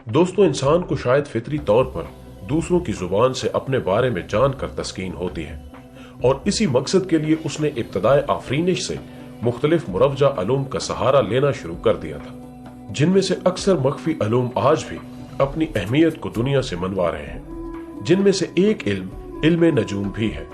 दोस्तों, इंसान को शायद फितरी तौर पर दूसरों की जुबान से अपने बारे में जानकर तस्कीन होती है और इसी मकसद के लिए उसने इब्तदाए आफरीनिश से मुख्तलिफ मुरव्वजा अलूम का सहारा लेना शुरू कर दिया था, जिनमें से अक्सर मख्फी अलूम आज भी अपनी अहमियत को दुनिया से मनवा रहे हैं। जिनमें से एक इल्म नजूम भी है,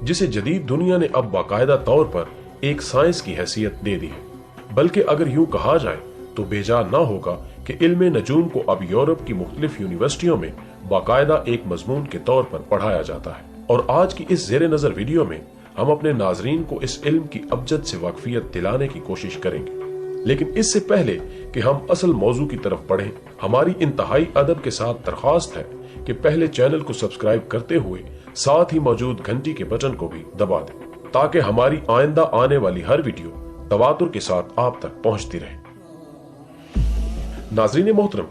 जिसे जदीद दुनिया ने अब बाकायदा तौर पर एक साइंस की हैसियत दे दी है। बल्कि अगर यूं कहा जाए तो बेजा ना होगा कि इल्म नजूम को अब यूरोप की मुख्तलिफ यूनिवर्सिटियों में बाकायदा एक मजमून के तौर पर पढ़ाया जाता है। और आज की इस ज़ेरे नजर वीडियो में हम अपने नाजरीन को इस इल्म की अबजद से वाकफियत दिलाने की कोशिश करेंगे। लेकिन इससे पहले कि हम असल मौजू की तरफ बढ़ें, हमारी इंतहाई अदब के साथ दरख्वास्त है कि पहले चैनल को सब्सक्राइब करते हुए साथ ही मौजूद घंटी के बटन को भी दबा दें, ताकि हमारी आइंदा आने वाली हर वीडियो तवातुर के साथ आप तक पहुंचती रहे। नाजरीन मोहतरम,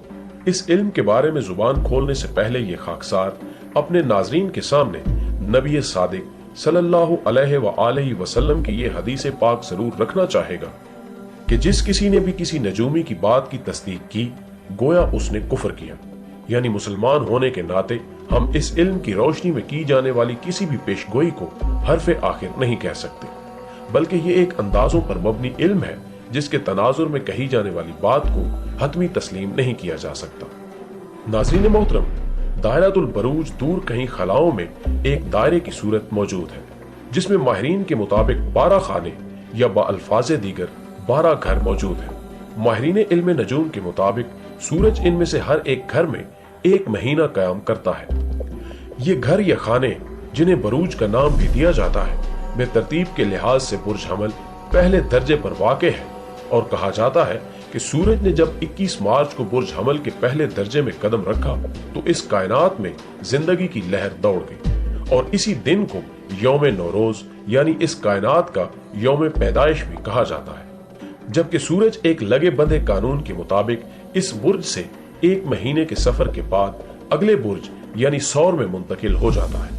इस इल्म के बारे में जुबान खोलने से पहले ये खाकसार अपने नाजरीन के सामने नबी सादिक सल्लल्लाहु अलैहि वसल्लम की ये हदीस पाक जरूर रखना चाहेगा कि जिस किसी ने भी किसी नजूमी की बात की तस्दीक की, गोया उसने कुफर किया। यानी मुसलमान होने के नाते हम इस इल्म की रोशनी में की जाने वाली किसी भी पेशगोई को हरफे आखिर नहीं कह सकते, बल्कि ये एक अंदाजों पर मबनी इल्म है जिसके तनाजुर में कही जाने वाली बात को हतमी तस्लीम नहीं किया जा सकता। नाज़रीन मोहतरम, दायरातुल बरूज दूर कहीं खलाओं में एक दायरे की सूरत मौजूद है, जिसमें माहिरीन के मुताबिक 12 खाने या बाअल्फाज़े दीगर 12 घर मौजूद हैं। माहिरीन इल्म नजूम के मुताबिक सूरज इनमें से हर एक घर में एक महीना कयाम करता है। ये घर या खाने, जिन्हें बरूज का नाम भी दिया जाता है, में तरतीब के लिहाज से बुर्ज हमल पहले दर्जे पर वाक़े है और कहा जाता है कि सूरज ने जब 21 मार्च को बुर्ज हमल के पहले दर्जे में कदम रखा तो इस कायनात में जिंदगी की लहर दौड़ गई और इसी दिन को यौम नौरोज यानी इस कायनात का यौम पैदाइश भी कहा जाता है। जबकि सूरज एक लगे बंधे कानून के मुताबिक इस बुर्ज से एक महीने के सफर के बाद अगले बुर्ज यानी सौर में मुंतकिल हो जाता है।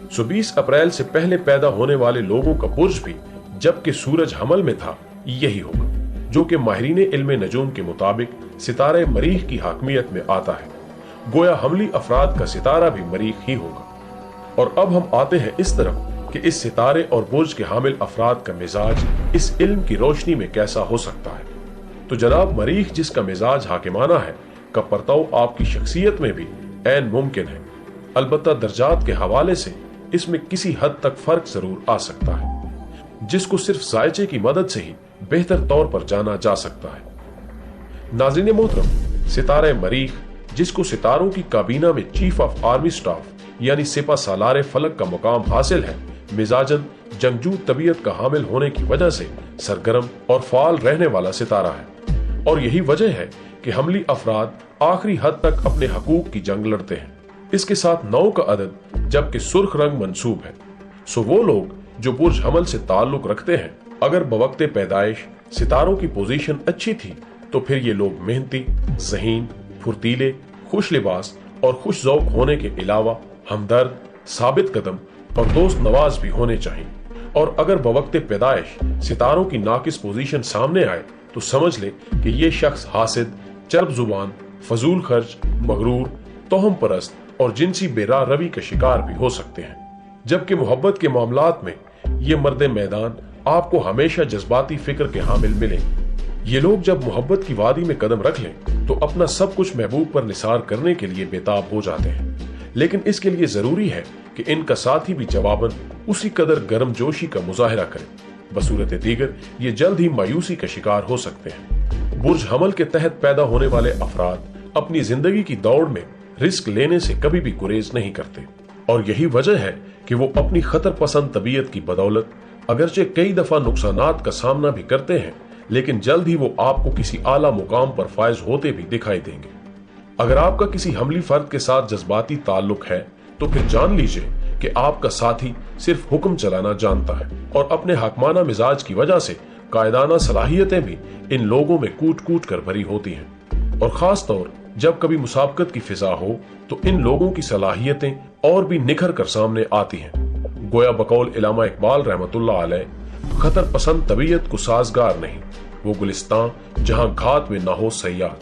20 अप्रैल से पहले पैदा होने वाले लोगों का बुर्ज भी जबकि सूरज हमल में था यही होगा, जो कि माहिरीन इल्म नजूम के मुताबिक सितारे मरीख की हाकमियत में आता है। गोया हमली अफराद का सितारा भी मरीख ही होगा। और अब हम आते हैं इस तरफ कि इस सितारे और बुर्ज के हामिल अफराद का मिजाज इस इल्म की रोशनी में कैसा हो सकता है। तो जनाब मरीख, जिसका मिजाज हाकिमाना है, का परताव आपकी शख्सियत में भी ऐन मुमकिन है। अलबत्ता दर्जात के हवाले से इसमें किसी हद तक फर्क जरूर आ सकता है, जिसको सिर्फ जायचे की मदद से ही बेहतर तौर पर जाना जा सकता है। नाज़रीन मोहतरम, सितारे मरीख, जिसको सितारों की काबीना में चीफ ऑफ आर्मी स्टाफ यानी सिपा सालार फलक का मुकाम हासिल है, मिजाजन जंगजू तबीयत का हामिल होने की वजह से सरगर्म और फाल रहने वाला सितारा है। और यही वजह है कि हमली अफराद आखिरी हद तक अपने हकूक की जंग लड़ते हैं। इसके साथ 9 का अदद जबकि सुर्ख रंग मंसूब है। सो वो लोग जो बुर्ज हमल से ताल्लुक रखते हैं, अगर बवक्ते पैदाइश सितारों की पोजीशन अच्छी थी तो फिर ये लोग मेहनती, ज़हीन, फुर्तीले, खुश लिबास और खुश ज़ौक़ होने के अलावा हमदर्द, साबित कदम और दोस्त नवाज भी होने चाहिए। और अगर बवक्ते पैदाइश सितारों की नाकिस पोजीशन सामने आए तो समझ ले कि ये शख्स हासिद, चरब जुबान, फजूल खर्च, मगरूर, तोहम परस्त और जिनसी बेरा रवि का शिकार भी हो सकते हैं। जबकि मोहब्बत के मामलात में ये मर्द मैदान आपको हमेशा जज्बाती फिक्र के हामिल मिले। ये लोग जब मोहब्बत की वादी में कदम रख लें तो अपना सब कुछ महबूब पर निसार करने के लिए बेताब हो जाते हैं, लेकिन इसके लिए जरूरी है कि इनका साथी भी जवाबन उसी कदर गर्मजोशी का मुजाहरा करे। बसूरत दीगर ये जल्द ही मायूसी का शिकार हो सकते हैं। बुर्ज हमल के तहत पैदा होने वाले अफराद अपनी जिंदगी की दौड़ में रिस्क लेने से कभी भी गुरेज नहीं करते और यही वजह है कि वो अपनी खतर पसंद तबीयत की बदौलत अगरचे कई दफा नुकसानात का सामना भी करते हैं, लेकिन जल्द ही वो आपको किसी आला मुकाम पर फायज होते भी दिखाई देंगे। अगर आपका किसी हमली फर्द के साथ जज्बाती ताल्लुक है तो फिर जान लीजिए कि आपका साथी सिर्फ हुक्म चलाना जानता है और अपने हकमाना मिजाज की वजह से कायदाना सलाहियतें भी इन लोगों में कूट कूट कर भरी होती हैं। और खास तौर जब कभी मुसाबकत की फिजा हो तो इन लोगों की सलाहियतें और भी निखर कर सामने आती हैं। गोया बकौल इलामा इकबाल रहमतुल्लाह अलैह, खतर पसंद तबीयत को साजगार नहीं, वो गुलिस्तान जहां घात में ना हो सयार।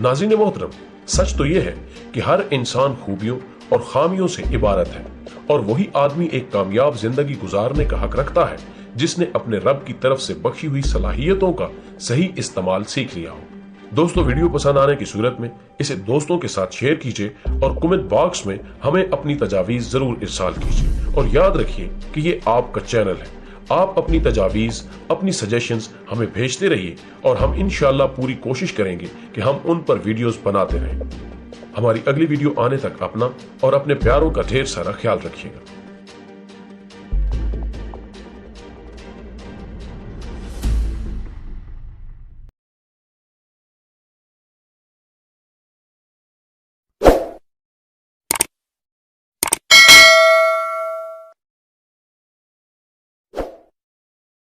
नाज़रीन मोहतरम, सच तो यह है कि हर इंसान खूबियों और खामियों से इबारत है और वही आदमी एक कामयाब जिंदगी गुजारने का हक रखता है जिसने अपने रब की तरफ से बख्शी हुई सलाहियतों का सही इस्तेमाल सीख लिया हो। दोस्तों, वीडियो पसंद आने की सूरत में इसे दोस्तों के साथ शेयर कीजिए और कमेंट बॉक्स में हमें अपनी तजावीज़ जरूर इरसाल कीजिए और याद रखिए कि ये आपका चैनल है। आप अपनी तजावीज़, अपनी सजेशंस हमें भेजते रहिए और हम इंशाअल्लाह पूरी कोशिश करेंगे कि हम उन पर वीडियोस बनाते रहें। हमारी अगली वीडियो आने तक अपना और अपने प्यारों का ढेर सारा ख्याल रखिएगा।